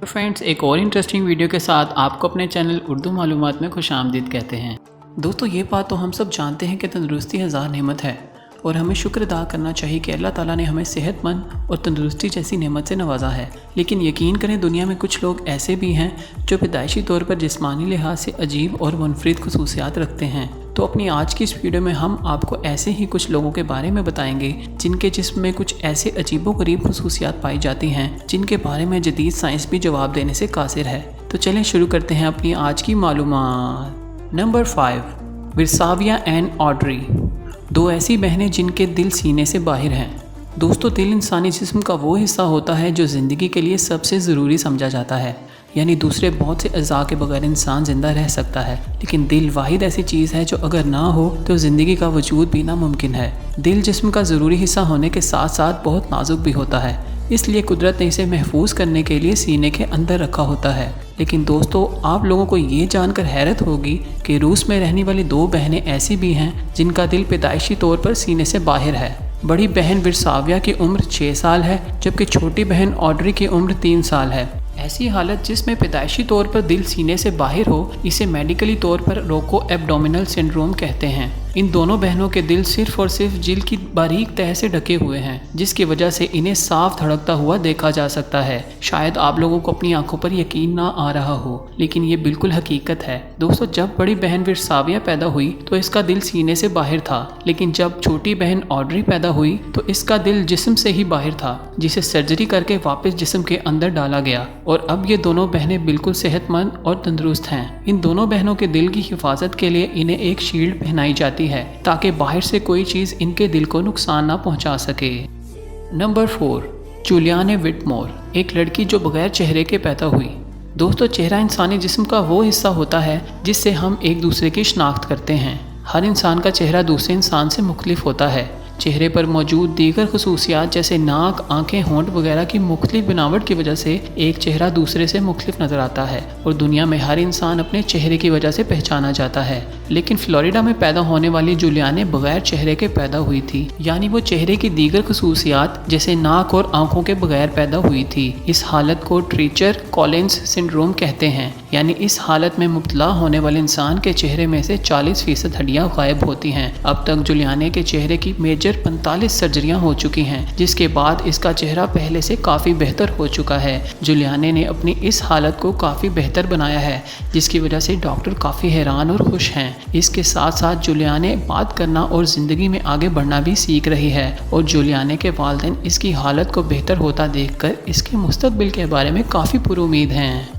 Friends, एक और interesting video के साथ आपको अपने चैनल उर्दू मालूमात में खुशामदीद कहते हैं। दोस्तों, ये बात तो हम सब जानते हैं कि तंदुरुस्ती हज़ार नेमत है और हमें शुक्र अदा करना चाहिए कि अल्लाह ताला ने हमें सेहतमंद और तंदुरुस्ती जैसी नेमत से नवाजा है। लेकिन यकीन करें, दुनिया में कुछ लोग ऐसे भी हैं जो पैदाइशी तौर पर जिस्मानी लिहाज से अजीब और मुनफरिद खसूसियात रखते हैं। तो अपनी आज की इस वीडियो में हम आपको ऐसे ही कुछ लोगों के बारे में बताएंगे जिनके जिस्म में कुछ ऐसे अजीबोगरीब खसूसियात पाई जाती हैं जिनके बारे में जदीद साइंस भी जवाब देने से कासिर है। तो चलें शुरू करते हैं अपनी आज की मालूमात। नंबर 5, विरसाविया एंड ऑड्री। दो ऐसी बहनें जिनके दिल सीने से बाहर हैं। दोस्तों, दिल इंसानी जिस्म का वो हिस्सा होता है जो ज़िंदगी के लिए सबसे ज़रूरी समझा जाता है। यानी दूसरे बहुत से अज़ा के बगैर इंसान ज़िंदा रह सकता है, लेकिन दिल वाहिद ऐसी चीज़ है जो अगर ना हो तो ज़िंदगी का वजूद भी नामुमकिन है। दिल जिस्म का ज़रूरी हिस्सा होने के साथ साथ बहुत नाजुक भी होता है, इसलिए कुदरत ने इसे महफूज करने के लिए सीने के अंदर रखा होता है। लेकिन दोस्तों, आप लोगों को ये जानकर हैरत होगी कि रूस में रहने वाली दो बहनें ऐसी भी हैं जिनका दिल पैदाइशी तौर पर सीने से बाहर है। बड़ी बहन विरसाविया की उम्र 6 साल है, जबकि छोटी बहन ऑड्री की उम्र 3 साल है। ऐसी हालत जिसमें पैदाइशी तौर पर दिल सीने से बाहर हो, इसे मेडिकली तौर पर रोको एब्डोमिनल सिंड्रोम कहते हैं। इन दोनों बहनों के दिल सिर्फ और सिर्फ जिल्द की बारीक तह से ढके हुए हैं, जिसकी वजह से इन्हें साफ धड़कता हुआ देखा जा सकता है। शायद आप लोगों को अपनी आंखों पर यकीन ना आ रहा हो, लेकिन ये बिल्कुल हकीकत है। दोस्तों, जब बड़ी बहन विरसाविया पैदा हुई तो इसका दिल सीने से बाहर था, लेकिन जब छोटी बहन ऑड्री पैदा हुई तो इसका दिल जिस्म से ही बाहर था, जिसे सर्जरी करके वापस जिस्म के अंदर डाला गया और अब ये दोनों बहनें बिल्कुल सेहतमंद और तंदुरुस्त हैं। इन दोनों बहनों के दिल की हिफाजत के लिए इन्हें एक शील्ड पहनाई जाती है ताकि बाहर से कोई चीज़ इनके दिल को नुकसान ना पहुंचा सके। नंबर 4, जूलियाने विटमोर, एक लड़की जो बगैर चेहरे के पैदा हुई। दोस्तों, चेहरा इंसानी जिस्म का वो हिस्सा होता है जिससे हम एक दूसरे की शिनाख्त करते हैं। हर इंसान का चेहरा दूसरे इंसान से मुख्तलिफ होता है। चेहरे पर मौजूद दीगर खसूसियात जैसे नाक, आंखें, होंठ वगैरह की मुख्तलिफ बनावट की वजह से एक चेहरा दूसरे से मुख्तलिफ नज़र आता है और दुनिया में हर इंसान अपने चेहरे की वजह से पहचाना जाता है। लेकिन फ्लोरिडा में पैदा होने वाली जूलियाने बगैर चेहरे के पैदा हुई थी, यानी वो चेहरे की दीगर खसूसियात जैसे नाक और आंखों के बगैर पैदा हुई थी। इस हालत को ट्रीचर कॉलिन्स सिंड्रोम कहते हैं, यानी इस हालत में मुब्तला होने वाले इंसान के चेहरे में से 40% हड्डियाँ गायब होती हैं। अब तक जूलियाने के चेहरे की मेजर 45 सर्जरियां हो चुकी हैं, जिसके बाद इसका चेहरा पहले से काफ़ी बेहतर हो चुका है। जूलियाने ने अपनी इस हालत को काफ़ी बेहतर बनाया है, जिसकी वजह से डॉक्टर काफ़ी हैरान और खुश हैं। इसके साथ साथ जूलियाने बात करना और ज़िंदगी में आगे बढ़ना भी सीख रही है और जूलियाने के वालिदैन इसकी हालत को बेहतर होता देखकर इसके मुस्तकबिल के बारे में काफ़ी पुरुमीद हैं।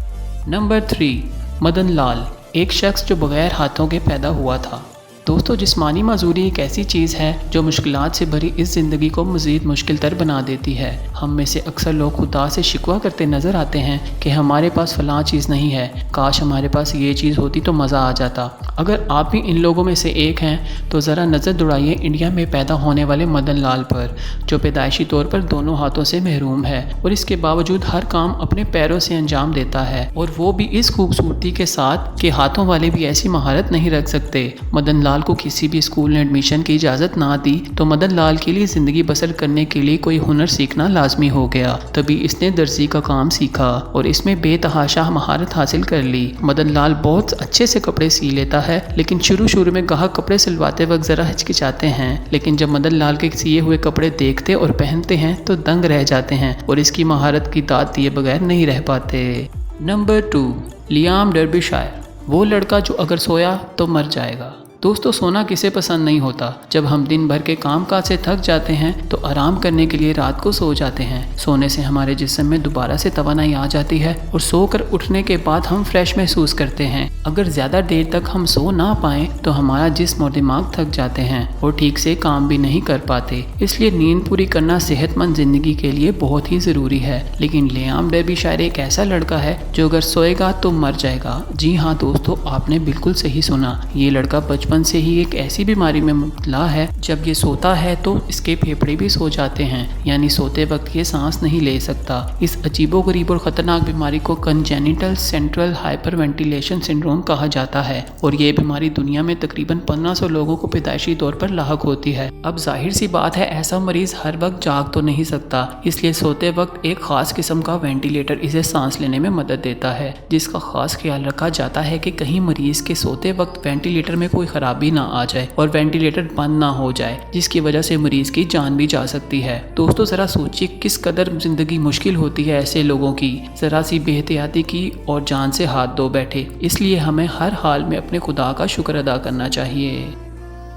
नंबर 3, मदन लाल, एक शख्स जो बगैर हाथों के पैदा हुआ था। दोस्तों, जिस्मानी माजूरी एक ऐसी चीज़ है जो मुश्किलात से भरी इस ज़िंदगी को मज़ीद मुश्किल तर बना देती है। हम में से अक्सर लोग खुदा से शिकवा करते नज़र आते हैं कि हमारे पास फ़लाँ चीज़ नहीं है, काश हमारे पास ये चीज़ होती तो मज़ा आ जाता। अगर आप भी इन लोगों में से एक हैं तो ज़रा नज़र दौड़ाइए इंडिया में पैदा होने वाले मदन लाल पर, जो पैदाइशी तौर पर दोनों हाथों से महरूम है और इसके बावजूद हर काम अपने पैरों से अंजाम देता है, और वो भी इस खूबसूरती के साथ कि हाथों वाले भी ऐसी महारत नहीं रख सकते। मदन लाल को किसी भी स्कूल ने एडमिशन की इजाज़त ना दी तो मदन लाल के लिए ज़िंदगी बसर करने के लिए कोई हुनर सीखना लाजमी हो गया। तभी इसने दर्जी का काम सीखा और इसमें बेतहाशा महारत हासिल कर ली। मदन लाल बहुत अच्छे से कपड़े सी लेता है, लेकिन शुरू में गाहक कपड़े सिलवाते वक्त ज़रा हिचकिचाते हैं, लेकिन जब मदन लाल के सिए हुए कपड़े देखते और पहनते हैं तो दंग रह जाते हैं और इसकी महारत की दाद दिए बगैर नहीं रह पाते। नंबर 2, लियाम डर्बीशायर, वो लड़का जो अगर सोया तो मर जाएगा। दोस्तों, सोना किसे पसंद नहीं होता। जब हम दिन भर के काम काज से थक जाते हैं तो आराम करने के लिए रात को सो जाते हैं। सोने से हमारे जिस्म में दोबारा से तवानाई आ जाती है और सोकर उठने के बाद हम फ्रेश महसूस करते हैं। अगर ज़्यादा देर तक हम सो ना पाएं तो हमारा जिस्म और दिमाग थक जाते हैं और ठीक से काम भी नहीं कर पाते। इसलिए नींद पूरी करना सेहतमंद ज़िंदगी के लिए बहुत ही ज़रूरी है। लेकिन लियाम डर्बीशायर एक ऐसा लड़का है जो अगर सोएगा तो मर जाएगा। जी हाँ दोस्तों, आपने बिल्कुल सही सुना। ये लड़का बचपन बचपन से ही एक ऐसी बीमारी में मुब्तला है, जब ये सोता है तो इसके फेफड़े भी सो जाते हैं, यानी सोते वक्त ये सांस नहीं ले सकता। इस अजीबोगरीब और ख़तरनाक बीमारी को कंजेनिटल सेंट्रल हाइपरवेंटिलेशन सिंड्रोम कहा जाता है और ये बीमारी दुनिया में तकरीबन 1500 लोगों को पैदाइशी तौर पर लाहक होती है। अब जाहिर सी बात है, ऐसा मरीज हर वक्त जाग तो नहीं सकता, इसलिए सोते वक्त एक खास किस्म का वेंटिलेटर इसे सांस लेने में मदद देता है, जिसका खास ख्याल रखा जाता है कि कहीं मरीज के सोते वक्त वेंटिलेटर में कोई खराबी ना आ जाए और वेंटिलेटर बंद ना हो जाए, जिसकी वजह से मरीज की जान भी जा सकती है। दोस्तों ज़रा सोचिए किस कदर जिंदगी मुश्किल होती है ऐसे लोगों की, ज़रा सी बेहतियाती की और जान से हाथ धो बैठे। इसलिए हमें हर हाल में अपने खुदा का शुक्र अदा करना चाहिए।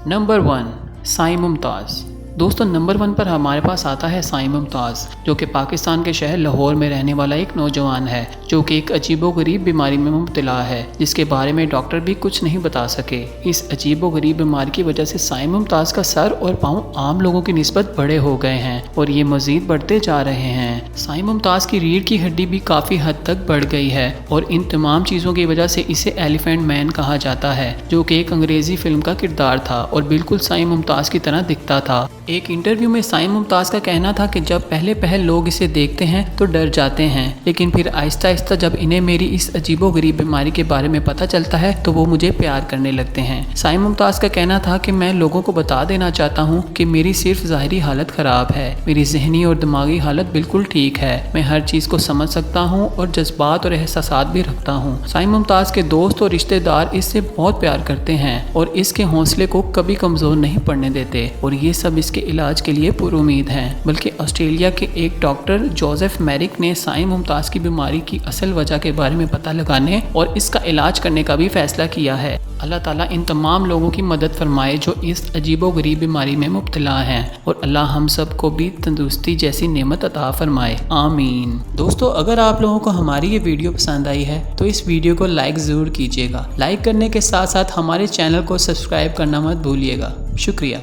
नंबर 1, साईं मुमताज़। दोस्तों नंबर 1 पर हमारे पास आता है साईं मुमताज़, जो कि पाकिस्तान के शहर लाहौर में रहने वाला एक नौजवान है, जो कि एक अजीबोगरीब बीमारी में मुब्तला है, जिसके बारे में डॉक्टर भी कुछ नहीं बता सके। इस अजीबोगरीब बीमारी की वजह से साईं मुमताज़ का सर और पाँव आम लोगों की निस्बत बड़े हो गए हैं और ये मज़ीद बढ़ते जा रहे हैं। साईं मुमताज़ की रीढ़ की हड्डी भी काफ़ी हद तक बढ़ गई है और इन तमाम चीज़ों की वजह से इसे एलिफेंट मैन कहा जाता है, जो कि एक अंग्रेज़ी फिल्म का किरदार था और बिल्कुल साईं मुमताज़ की तरह दिखता था। एक इंटरव्यू में साईं मुमताज़ का कहना था कि जब पहले लोग इसे देखते हैं तो डर जाते हैं, लेकिन फिर आहिस्ता आहिस्ता जब इन्हें मेरी इस अजीबोगरीब बीमारी के बारे में पता चलता है तो वो मुझे प्यार करने लगते हैं। साईं मुमताज़ का कहना था कि मैं लोगों को बता देना चाहता हूँ कि मेरी सिर्फ ज़ाहिरी हालत ख़राब है, मेरी जहनी और दिमागी हालत बिल्कुल ठीक है। मैं हर चीज़ को समझ सकता हूँ और जज्बात और एहसासात भी रखता हूँ। साईं मुमताज़ के दोस्त और रिश्तेदार इससे बहुत प्यार करते हैं और इसके हौसले को कभी कमज़ोर नहीं पड़ने देते और ये सब इसके इलाज के लिए पुरुमीद हैं। बल्कि ऑस्ट्रेलिया के एक डॉक्टर जोसेफ मैरिक ने साईं मुमताज़ की बीमारी की असल वजह के बारे में पता लगाने और इसका इलाज करने का भी फैसला किया है। अल्लाह ताला इन तमाम लोगों की मदद फरमाए जो इस अजीबोगरीब बीमारी में मुब्तला हैं और अल्लाह हम सब को भी तंदुरुस्ती जैसी नेमत अता फरमाए, आमीन। दोस्तों अगर आप लोगों को हमारी ये वीडियो पसंद आई है तो इस वीडियो को लाइक ज़रूर कीजिएगा। लाइक करने के साथ साथ हमारे चैनल को सब्सक्राइब करना मत भूलिएगा। शुक्रिया।